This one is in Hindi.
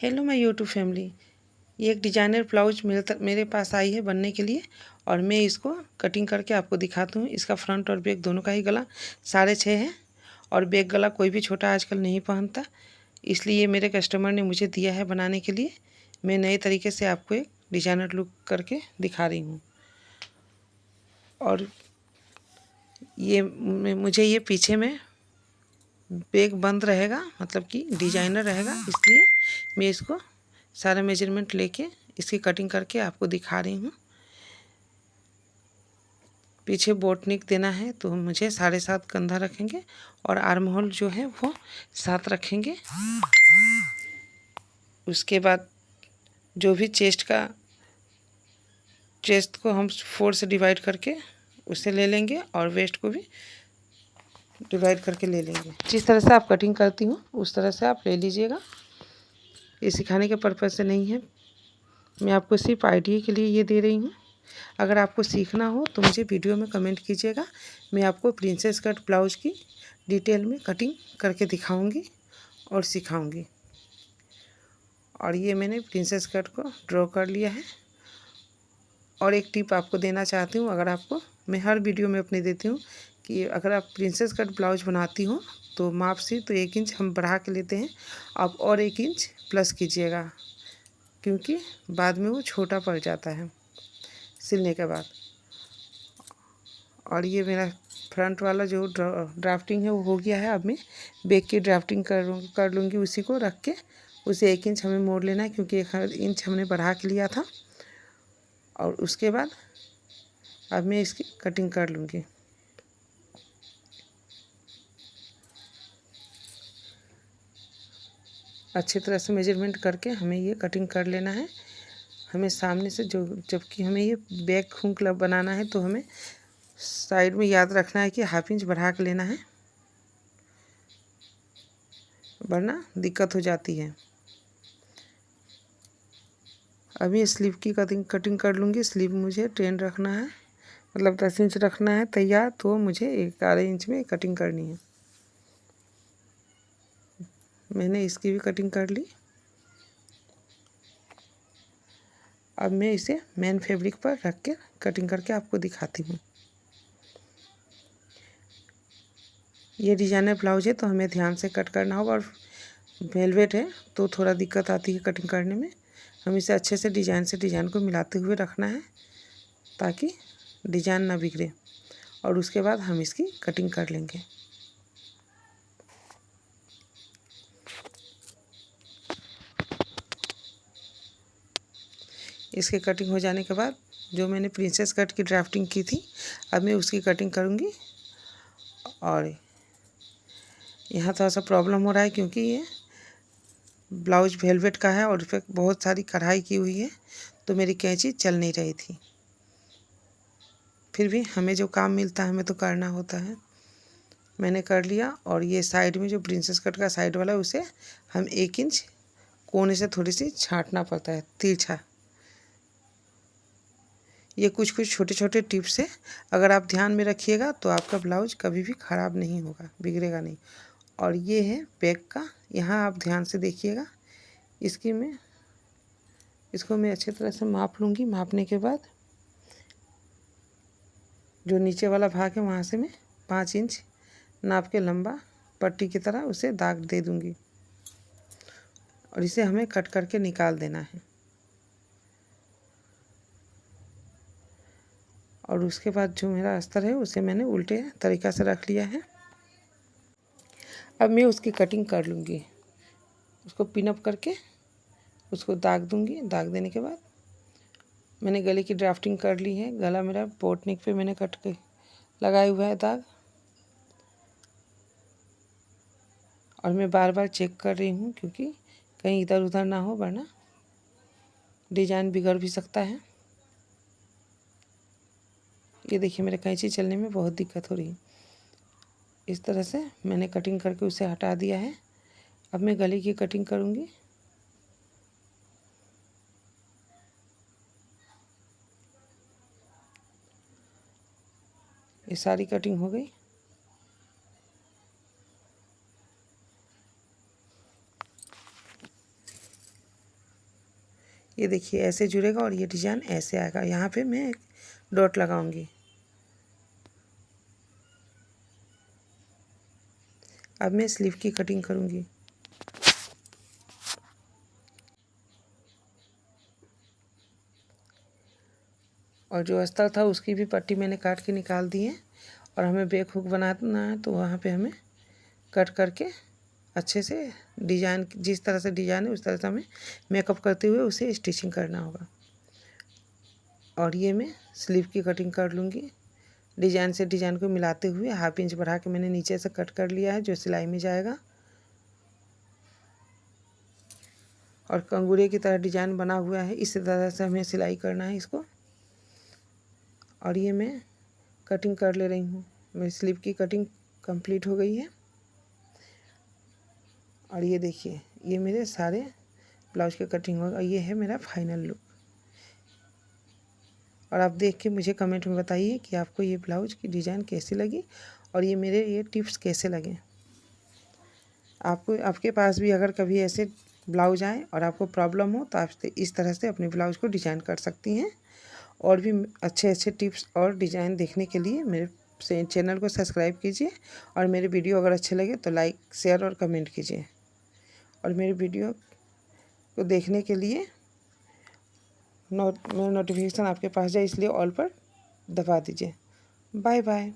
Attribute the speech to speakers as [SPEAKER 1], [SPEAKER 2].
[SPEAKER 1] Hello my YouTube family. ये एक डिजाइनर ब्लाउज मेरे पास आई है बनने के लिए और मैं इसको कटिंग करके आपको दिखाती हूँ। इसका फ्रंट और बैक दोनों का ही गला 6.5 है और बैक गला कोई भी छोटा आजकल नहीं पहनता, इसलिए मेरे कस्टमर ने मुझे दिया है बनाने के लिए। मैं नए तरीके से आपको एक डिजाइनर लुक करके दिखा रही हूँ। और ये मुझे ये पीछे में बैक बंद रहेगा, मतलब कि डिजाइनर रहेगा, इसलिए मैं इसको सारा मेजरमेंट लेके इसकी कटिंग करके आपको दिखा रही हूँ। पीछे बोट नेक देना है तो मुझे 7.5 कंधा रखेंगे और आर्म होल जो है वो 7 रखेंगे। उसके बाद जो भी चेस्ट को हम 4 से डिवाइड करके उसे ले लेंगे और वेस्ट को भी डिवाइड करके ले लेंगे। जिस तरह से आप कटिंग करती हूँ उस तरह से आप ले लीजिएगा। ये सिखाने के पर्पज़ से नहीं है, मैं आपको सिर्फ आइडिया के लिए ये दे रही हूँ। अगर आपको सीखना हो तो मुझे वीडियो में कमेंट कीजिएगा, मैं आपको प्रिंसेस कट ब्लाउज़ की डिटेल में कटिंग करके दिखाऊंगी और सिखाऊंगी। और ये मैंने प्रिंसेस कट को ड्रॉ कर लिया है। और एक टिप आपको देना चाहती हूँ, अगर आपको मैं हर वीडियो में अपने देती हूँ कि अगर आप प्रिंसेस कट ब्लाउज बनाती हो तो माप से तो 1 इंच हम बढ़ा के लेते हैं, आप और 1 इंच प्लस कीजिएगा, क्योंकि बाद में वो छोटा पड़ जाता है सिलने के बाद। और ये मेरा फ्रंट वाला जो ड्राफ्टिंग है वो हो गया है। अब मैं बैक की ड्राफ्टिंग कर लूँगी। उसी को रख के उसे 1 इंच हमें मोड़ लेना है, क्योंकि 1 इंच हमने बढ़ा के लिया था। और उसके बाद अब मैं इसकी कटिंग कर लूँगी। अच्छी तरह से मेजरमेंट करके हमें ये कटिंग कर लेना है। हमें सामने से जबकि हमें ये बैक हुक बनाना है तो हमें साइड में याद रखना है कि 1/2 इंच बढ़ा के लेना है, वरना दिक्कत हो जाती है। अभी स्लीव की कटिंग कर लूँगी। स्लीव मुझे 10 रखना है, मतलब 10 इंच रखना है तैयार, तो मुझे 11 इंच में कटिंग करनी है। मैंने इसकी भी कटिंग कर ली। अब मैं इसे मेन फैब्रिक पर रख के कटिंग करके आपको दिखाती हूँ। ये डिजाइनर ब्लाउज है तो हमें ध्यान से कट करना होगा, और वेलवेट है तो थोड़ा दिक्कत आती है कटिंग करने में। हम इसे अच्छे से डिजाइन को मिलाते हुए रखना है ताकि डिजाइन ना बिगड़े, और उसके बाद हम इसकी कटिंग कर लेंगे। इसके कटिंग हो जाने के बाद जो मैंने प्रिंसेस कट की ड्राफ्टिंग की थी, अब मैं उसकी कटिंग करूँगी। और यहाँ थोड़ा सा प्रॉब्लम हो रहा है क्योंकि ये ब्लाउज वेलवेट का है और इस पर बहुत सारी कढ़ाई की हुई है, तो मेरी कैंची चल नहीं रही थी। फिर भी हमें जो काम मिलता है हमें तो करना होता है। मैंने कर लिया। और ये साइड में जो प्रिंसेस कट का साइड वाला है उसे हम 1 इंच कोने से थोड़ी सी छांटना पड़ता है तिरछा। ये कुछ छोटे छोटे टिप्स है, अगर आप ध्यान में रखिएगा तो आपका ब्लाउज कभी भी ख़राब नहीं होगा, बिगड़ेगा नहीं। और ये है बैक का, यहाँ आप ध्यान से देखिएगा। इसको मैं अच्छी तरह से माप लूँगी। मापने के बाद जो नीचे वाला भाग है वहाँ से मैं 5 इंच नाप के लंबा पट्टी की तरह उसे दाग दे दूँगी, और इसे हमें कट करके निकाल देना है। और उसके बाद जो मेरा अस्तर है उसे मैंने उल्टे तरीक़ा से रख लिया है। अब मैं उसकी कटिंग कर लूँगी। उसको पिन अप करके उसको दाग दूँगी। दाग देने के बाद मैंने गले की ड्राफ्टिंग कर ली है। गला मेरा बोट नेक पे मैंने कट के लगाया हुआ है दाग। और मैं बार बार चेक कर रही हूँ क्योंकि कहीं इधर उधर ना हो, वरना डिजाइन बिगड़ भी सकता है। ये देखिए मेरे कैंची चलने में बहुत दिक्कत हो रही है। इस तरह से मैंने कटिंग करके उसे हटा दिया है। अब मैं गले की कटिंग करूँगी। ये सारी कटिंग हो गई। ये देखिए ऐसे जुड़ेगा और ये डिज़ाइन ऐसे आएगा। यहाँ पे मैं एक डॉट लगाऊंगी। अब मैं स्लीव की कटिंग करूंगी। और जो अस्तर था उसकी भी पट्टी मैंने काट के निकाल दी है। और हमें बैक हुक बनाना है तो वहाँ पे हमें कट करके अच्छे से डिज़ाइन, जिस तरह से डिज़ाइन है उस तरह से हमें मेकअप करते हुए उसे स्टिचिंग करना होगा। और ये मैं स्लीव की कटिंग कर लूँगी। डिज़ाइन से डिज़ाइन को मिलाते हुए 1/2 इंच बढ़ा के मैंने नीचे से कट कर लिया है जो सिलाई में जाएगा। और कंगूरे की तरह डिज़ाइन बना हुआ है, इसी तरह से हमें सिलाई करना है इसको। और ये मैं कटिंग कर ले रही हूँ। मेरी स्लीव की कटिंग कंप्लीट हो गई है। और ये देखिए ये मेरे सारे ब्लाउज की कटिंग होगा। ये है मेरा फाइनल लुक। और आप देख के मुझे कमेंट में बताइए कि आपको ये ब्लाउज की डिज़ाइन कैसी लगी और ये मेरे ये टिप्स कैसे लगे। आपके पास भी अगर कभी ऐसे ब्लाउज आए और आपको प्रॉब्लम हो तो आप इस तरह से अपने ब्लाउज को डिज़ाइन कर सकती हैं। और भी अच्छे अच्छे टिप्स और डिज़ाइन देखने के लिए मेरे चैनल को सब्सक्राइब कीजिए। और मेरे वीडियो अगर अच्छे लगे तो लाइक, शेयर और कमेंट कीजिए। और मेरे वीडियो को देखने के लिए मेरा नोटिफिकेशन आपके पास जाए इसलिए ऑल पर दबा दीजिए। Bye bye.